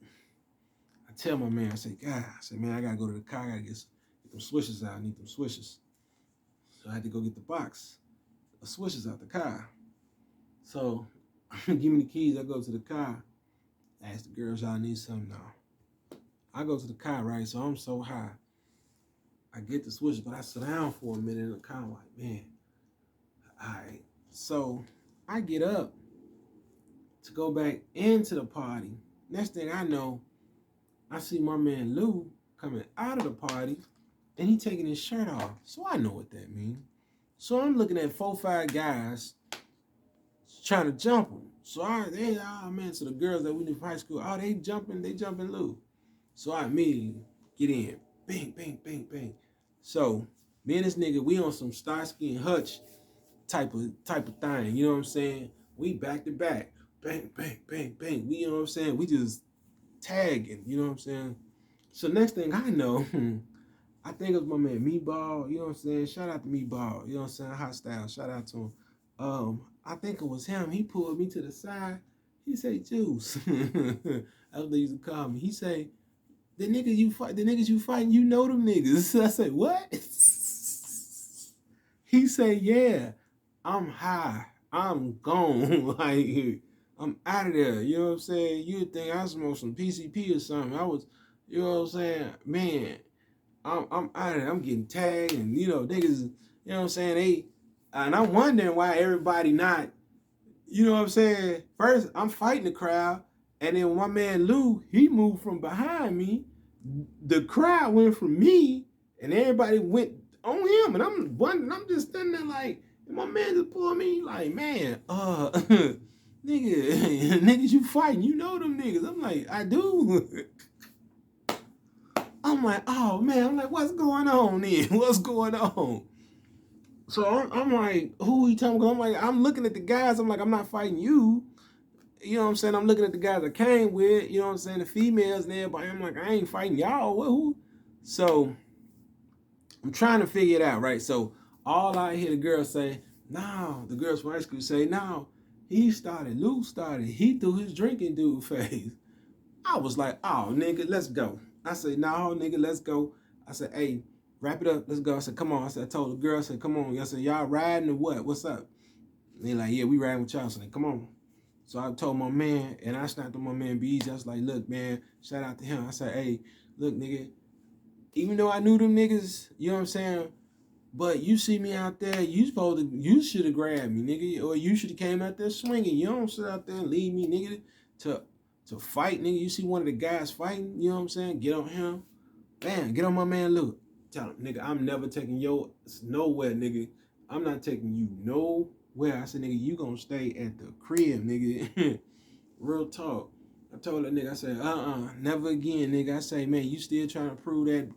I tell my man, I say, God, man, I gotta go to the car. I gotta get them swishers out. I need them swishers. So I had to go get the box of swishers out the car. So give me the keys. I go to the car. I ask the girls, y'all need something now. I go to the car, right? So I'm so high. I get the swishers, but I sit down for a minute in the car. I'm like, man, all right. So I get up to go back into the party. Next thing I know, I see my man Lou coming out of the party and he taking his shirt off. So I know what that means. So I'm looking at 4-5 guys trying to jump him. So so the girls that we knew from high school, they jumping Lou. So I immediately get in. Bang, bang, bang, bang. So me and this nigga, we on some Starsky and Hutch type of thing. You know what I'm saying? We back to back. Bang, bang, bang, bang. We, you know what I'm saying? We just tagging. You know what I'm saying? So next thing I know, I think it was my man Meatball. You know what I'm saying? Shout out to Meatball. You know what I'm saying? Hot style. Shout out to him. I think it was him. He pulled me to the side. He say, Juice. That's what they used to call me. He say, the niggas you fighting, you know them niggas. I say, what? He say, yeah, I'm high. I'm gone. Like, I'm out of there. You know what I'm saying? You would think I smoked some PCP or something. I was, you know what I'm saying? Man, I'm out of there. I'm getting tagged and, niggas, you know what I'm saying? And I'm wondering why everybody not, you know what I'm saying? First, I'm fighting the crowd, and then my man Lou, he moved from behind me. The crowd went from me, and everybody went on him, and I'm wondering, I'm just standing there like, and my man just pulled me like, man, nigga, niggas you fighting, you know them niggas. I'm like, I do. I'm like, oh man, I'm like, what's going on then? What's going on? So I'm like, who he talking about? I'm like, I'm looking at the guys. I'm like, I'm not fighting you. You know what I'm saying? I'm looking at the guys I came with. You know what I'm saying? The females and everybody. I'm like, I ain't fighting y'all. What, who? So I'm trying to figure it out, right? So all I hear the girls say, no, the girls from high school say, no, Luke started. He threw his drinking dude face. I was like, oh, nigga, let's go. I said, no, nigga, let's go. I said, hey, wrap it up. Let's go. I said, come on. I said, I told the girl, I said, come on. I said, y'all riding or what? What's up? And they like, yeah, we riding with Charleston. Come on. So I told my man, and I snapped on my man B. I was like, look, man, shout out to him. I said, hey, look, nigga, even though I knew them niggas, you know what I'm saying? But you see me out there, you should have grabbed me, nigga, or you should have came out there swinging. You don't sit out there and leave me, nigga, to fight, nigga. You see one of the guys fighting, you know what I'm saying? Get on him, bam, get on my man Luke. Tell him, nigga, I'm never taking yo nowhere, nigga. I'm not taking you nowhere. I said, nigga, you gonna stay at the crib, nigga. Real talk. I told that nigga, I said, never again, nigga. I say, man, you still trying to prove that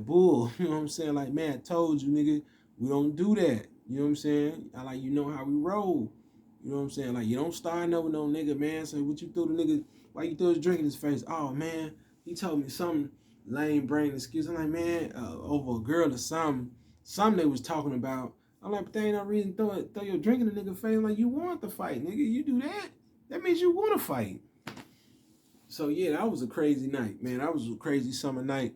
bull. You know what I'm saying? Like, man, I told you, nigga, we don't do that. You know what I'm saying? I like, you know how we roll. You know what I'm saying? Like, you don't start no nigga, man. So what you threw the nigga, why you threw his drink in his face? Oh, man, he told me some lame brain excuse. I'm like, man, over a girl or something they was talking about. I'm like, but there ain't no reason to throw your drink in the nigga face. Like, you want to fight, nigga. You do that, that means you want to fight. So, yeah, that was a crazy night, man. That was a crazy summer night.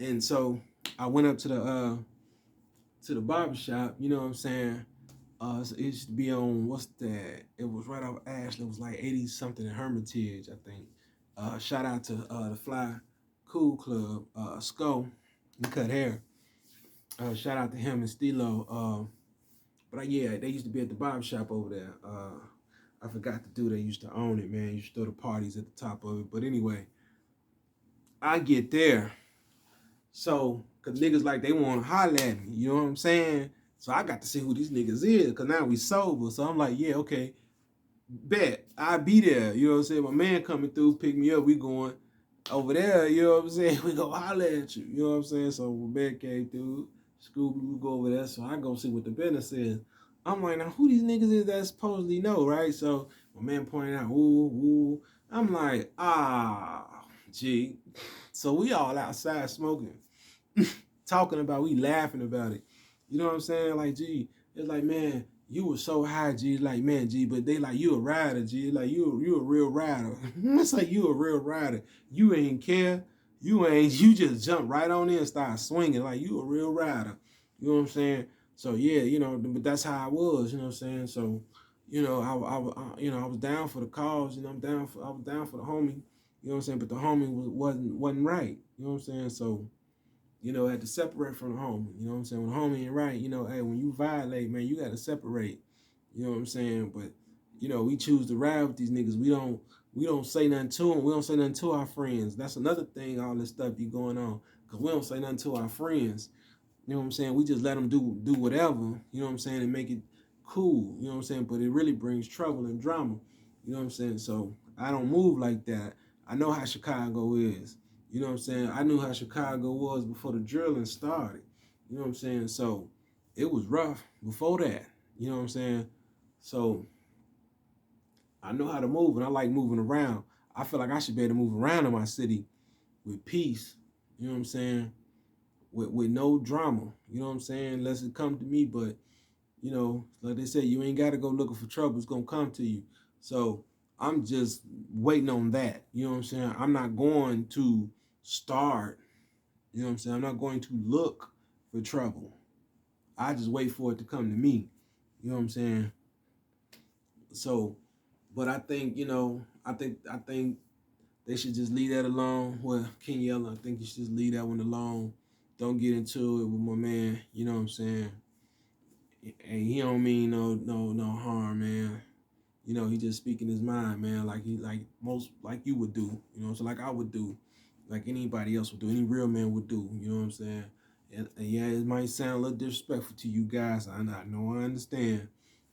And so I went up to the barbershop, you know what I'm saying? So it used to be on, what's that? It was right off Ashland. It was like 80 something in Hermitage, I think. Shout out to the Fly Cool Club, Skull, he cut hair. Shout out to him and Stilo. But yeah, they used to be at the barbershop over there. I forgot the dude that used to own it, man. Used to throw the parties at the top of it. But anyway, I get there. So, cause niggas like they want to holler at me, you know what I'm saying? So I got to see who these niggas is, cause now we sober. So I'm like, yeah, okay, bet I'll be there. You know what I'm saying? My man coming through, pick me up. We going over there. You know what I'm saying? We go holler at you. You know what I'm saying? So my man came through, Scooby, we go over there. So I go see what the business is. I'm like, now who these niggas is that supposedly know, right? So my man pointing out, ooh. I'm like, gee. So we all outside smoking, talking about, we laughing about it. You know what I'm saying? Like, gee, it's like, man, you were so high, G. Like, man, G, but they like, you a rider, G. Like, you a real rider. It's like, you a real rider. You ain't care. You just jump right on in and start swinging. Like, you a real rider. You know what I'm saying? So, yeah, you know, but that's how I was, you know what I'm saying? So, you know, I was down for the cause, you know, I was down for the homie, you know what I'm saying? But the homie wasn't right, you know what I'm saying? So, you know, had to separate from the homie. You know what I'm saying? When the homie ain't right, you know, hey, when you violate, man, you got to separate. You know what I'm saying? But, you know, we choose to ride with these niggas. We don't say nothing to them. We don't say nothing to our friends. That's another thing, all this stuff be going on. Because we don't say nothing to our friends. You know what I'm saying? We just let them do whatever, you know what I'm saying, and make it cool. You know what I'm saying? But it really brings trouble and drama. You know what I'm saying? So I don't move like that. I know how Chicago is. You know what I'm saying? I knew how Chicago was before the drilling started. You know what I'm saying? So it was rough before that. You know what I'm saying? So I know how to move, and I like moving around. I feel like I should be able to move around in my city with peace. You know what I'm saying? With no drama. You know what I'm saying? Unless it come to me, but, you know, like they say, you ain't got to go looking for trouble. It's going to come to you. So I'm just waiting on that. You know what I'm saying? I'm not going to start. You know what I'm saying? I'm not going to look for trouble. I just wait for it to come to me. You know what I'm saying? So, but I think, you know, I think they should just leave that alone. Well, King Yella, I think you should just leave that one alone. Don't get into it with my man. You know what I'm saying? hey, he don't mean no harm, man. You know, he just speaking his mind, man, like you would do, you know, so like I would do, like anybody else would do, any real man would do, you know what I'm saying? And yeah, it might sound a little disrespectful to you guys. I know, I understand,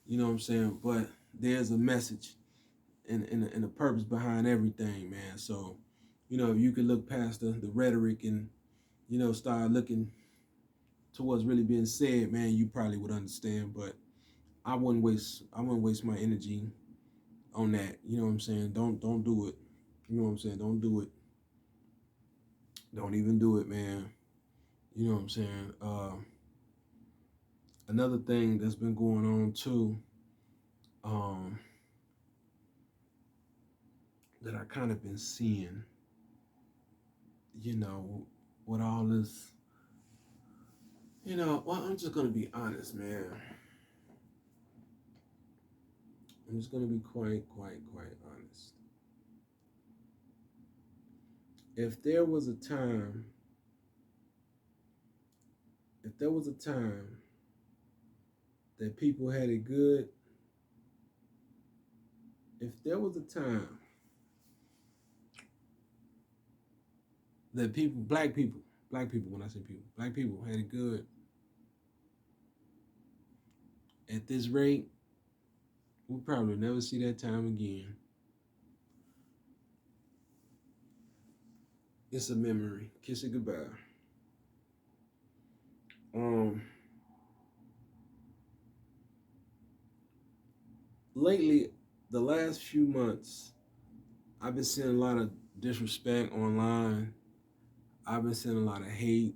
you know what I'm saying, but there's a message and a purpose behind everything, man. So, you know, if you could look past the rhetoric and, you know, start looking to what's really being said, man, you probably would understand. But I wouldn't waste my energy on that. You know what I'm saying? Don't do it. You know what I'm saying? Don't do it. Don't even do it, man. You know what I'm saying? Another thing that's been going on too, um, that I kind of been seeing, you know, with all this, you know, well, I'm just gonna be honest, man. I'm just gonna be quite honest. If there was a time, if there was a time that people had it good, if there was a time that people, black people, when I say people, black people had it good, at this rate, we'll probably never see that time again. It's a memory. Kiss it goodbye. Um, lately, the last few months, I've been seeing a lot of disrespect online. I've been seeing a lot of hate.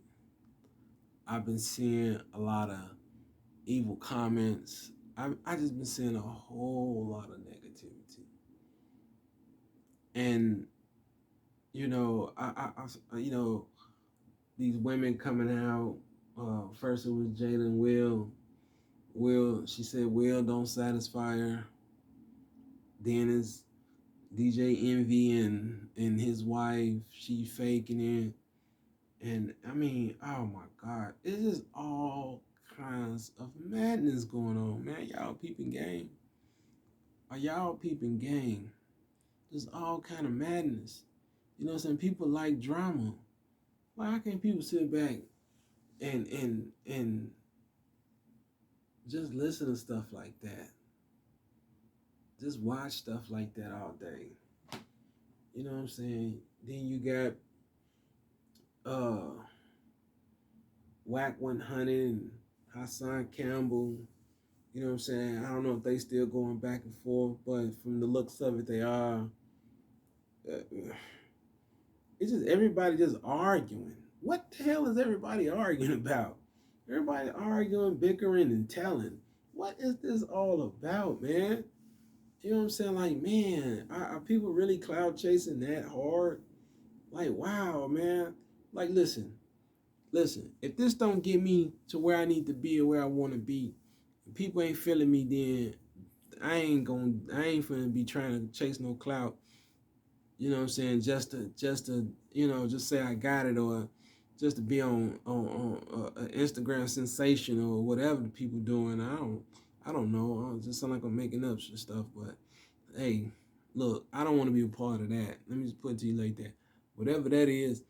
I've been seeing a lot of evil comments. I just been seeing a whole lot of negativity. And you know, you know, these women coming out. First it was Jalen Will. Will, she said Will don't satisfy her. Then it's DJ Envy and his wife. She faking it. And I mean, oh my God, it's just all kinds of madness going on, man. Y'all peeping game. Are y'all peeping game? There's all kind of madness. You know what I'm saying? People like drama. Why can't people sit back and just listen to stuff like that? Just watch stuff like that all day. You know what I'm saying? Then you got uh Whack 100 and Hassan Campbell. You know what I'm saying? I don't know if they still going back and forth, but from the looks of it, they are. Uh, it's just everybody just arguing. What the hell is everybody arguing about? Everybody arguing, bickering, and telling. What is this all about, man? You know what I'm saying? Like, man, are people really cloud chasing that hard? Like, wow, man. Like, listen. If this don't get me to where I need to be or where I want to be, if people ain't feeling me, then I ain't finna be trying to chase no clout. You know what I'm saying? Just to you know, just say I got it, or just to be on Instagram sensation or whatever the people doing. I don't know. I just sound like I'm making up some stuff, but hey, look, I don't want to be a part of that. Let me just put it to you like that. Whatever that is,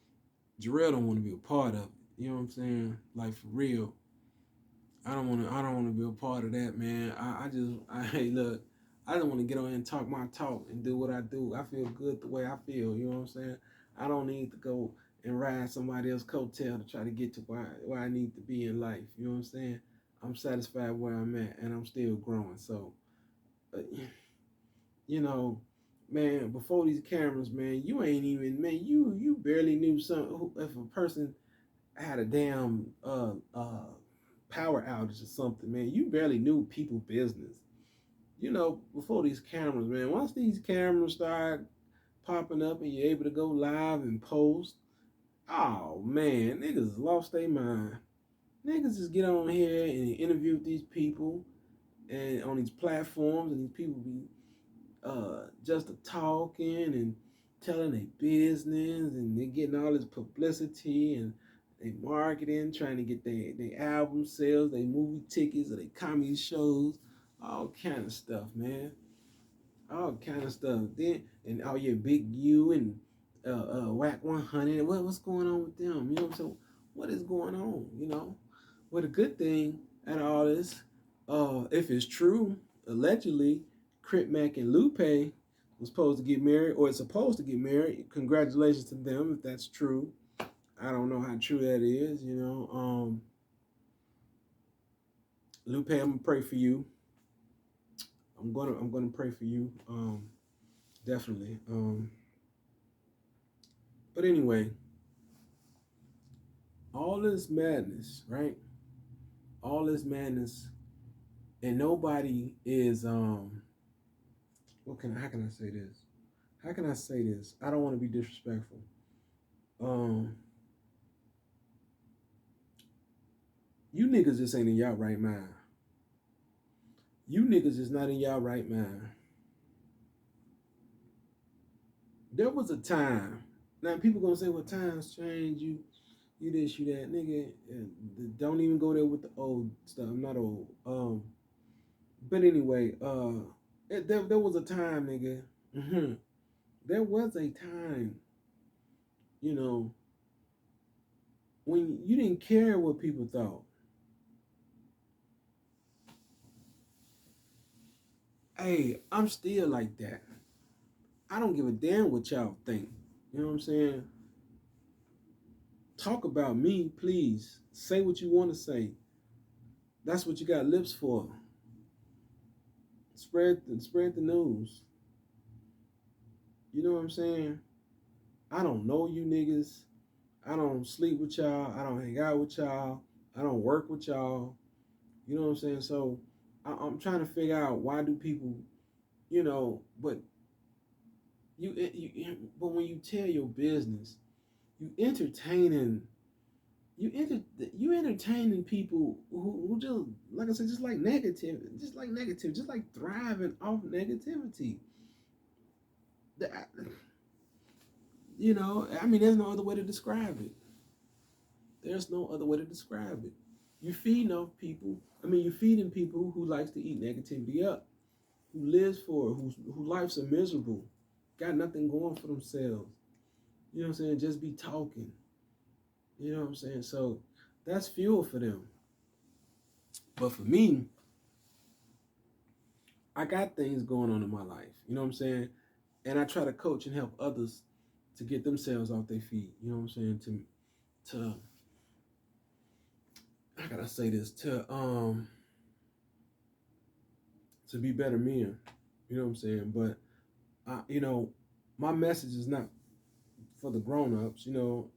Jarrell don't want to be a part of it. You know what I'm saying? Like for real. I don't want to be a part of that, man. Hey, look, I just want to get on here and talk my talk and do what I do. I feel good the way I feel. You know what I'm saying? I don't need to go and ride somebody else's coattail to try to get to where I need to be in life. You know what I'm saying? I'm satisfied where I'm at, and I'm still growing. So, uh, you know, man, before these cameras, man, you ain't even, man, you barely knew something. If a person had a damn power outage or something, man, you barely knew people business. You know, before these cameras, man, once these cameras start popping up and you're able to go live and post, oh man, niggas lost their mind. Niggas just get on here and interview these people and on these platforms, and these people be just talking and telling their business, and they're getting all this publicity, and they marketing, trying to get their album sales, their movie tickets, or their comedy shows, all kind of stuff, man. All kind of stuff. Then and all your Big U and Whack 100. What's going on with them? You know what I'm saying? What is going on? You know. Well, the good thing out of all this, if it's true, allegedly, Crip Mac and Lupe was supposed to get married, or is supposed to get married. Congratulations to them if that's true. I don't know how true that is. You know, Lupe, I'm gonna pray for you. I'm gonna pray for you. Definitely. But anyway, all this madness, right? All this madness, and nobody is how can I say this? How can I say this? I don't want to be disrespectful. You niggas just ain't in y'all right mind. You niggas is not in y'all right mind. There was a time. Now people gonna say, "Well, times change. You this, you that, nigga." And don't even go there with the old stuff. I'm not old. But anyway, there was a time, nigga. Mm-hmm. There was a time, you know, when you didn't care what people thought. Hey, I'm still like that. I don't give a damn what y'all think. You know what I'm saying? Talk about me, please. Say what you want to say. That's what you got lips for. Spread the news. You know what I'm saying? I don't know you niggas. I don't sleep with y'all. I don't hang out with y'all. I don't work with y'all. You know what I'm saying? So I'm trying to figure out why do people, but but when you tell your business, you entertaining you entertaining people who just, like I said, just like negative, just like thriving off negativity. I mean, there's no other way to describe it. There's no other way to describe it. You feeding off people. I mean, you're feeding people who likes to eat negativity up, who lives for it, whose lives are miserable, got nothing going for themselves. You know what I'm saying? Just be talking. You know what I'm saying? So that's fuel for them. But for me, I got things going on in my life. You know what I'm saying? And I try to coach and help others to get themselves off their feet. You know what I'm saying? To how can I say this? To be better men. You know what I'm saying? But my message is not for the grown-ups.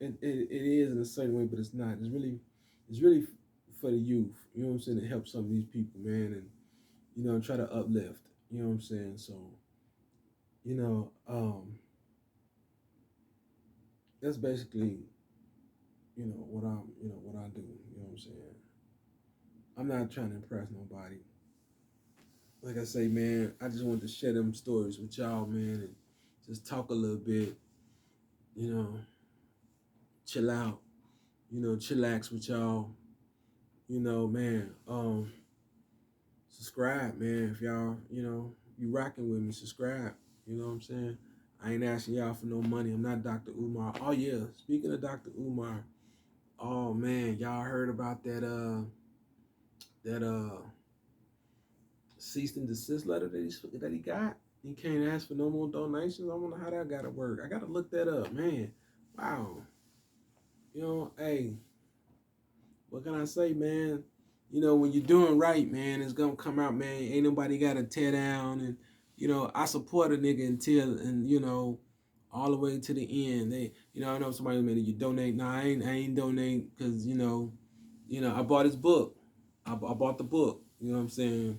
It is in a certain way, but it's not. It's really for the youth. You know what I'm saying? To help some of these people, man, and try to uplift. You know what I'm saying? So, you know, that's basically, what I do. You know what I'm saying? I'm not trying to impress nobody. Like I say, man, I just wanted to share them stories with y'all, man, and just talk a little bit, you know, chill out, chillax with y'all, man. Subscribe, man. If y'all, you rocking with me, subscribe. You know what I'm saying? I ain't asking y'all for no money. I'm not Dr. Umar. Oh yeah, speaking of Dr. Umar, oh man, y'all heard about that cease and desist letter that he got? He can't ask for no more donations. I wonder how that gotta work. I gotta look that up, man. Wow. Hey, what can I say, man? When you're doing right, man, it's gonna come out, man. Ain't nobody gotta tear down, and I support a nigga all the way to the end. I know somebody, man, you donate. Nah, I ain't donate because I bought his book. I bought the book. You know what I'm saying?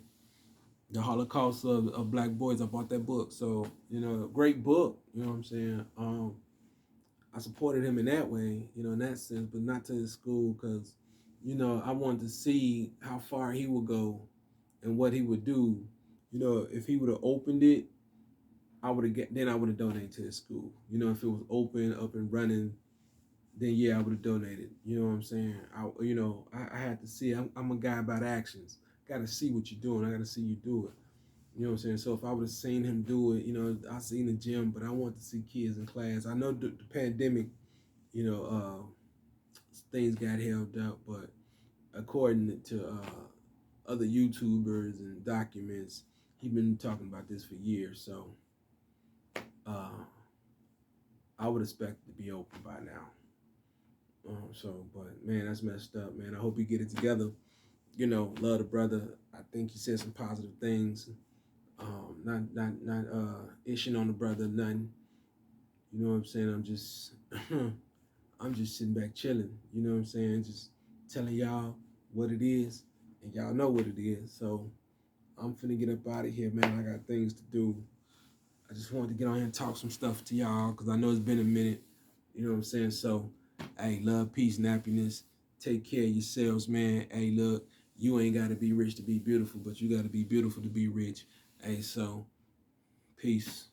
The Holocaust of Black Boys. I bought that book. So great book. You know what I'm saying? I supported him in that way, in that sense, but not to his school because, I wanted to see how far he would go and what he would do. If he would have opened it, I would have donated to his school. If it was open, up and running, then yeah, I would have donated. You know what I'm saying? I had to see. I'm a guy about actions. Got to see what you're doing. I got to see you do it. You know what I'm saying? So if I would have seen him do it, I seen the gym, but I want to see kids in class. I know the pandemic, things got held up, but according to other YouTubers and documents, he been talking about this for years. So uh, I would expect it to be open by now. But man, that's messed up, man. I hope he get it together. Love the brother. I think he said some positive things. Not ishing on the brother, nothing. You know what I'm saying? I'm just sitting back chilling. You know what I'm saying? Just telling y'all what it is, and y'all know what it is. So I'm finna get up out of here, man. I got things to do. I just wanted to get on here and talk some stuff to y'all because I know it's been a minute. You know what I'm saying? So, hey, love, peace, and happiness. Take care of yourselves, man. Hey, look, you ain't got to be rich to be beautiful, but you got to be beautiful to be rich. Hey, so, peace.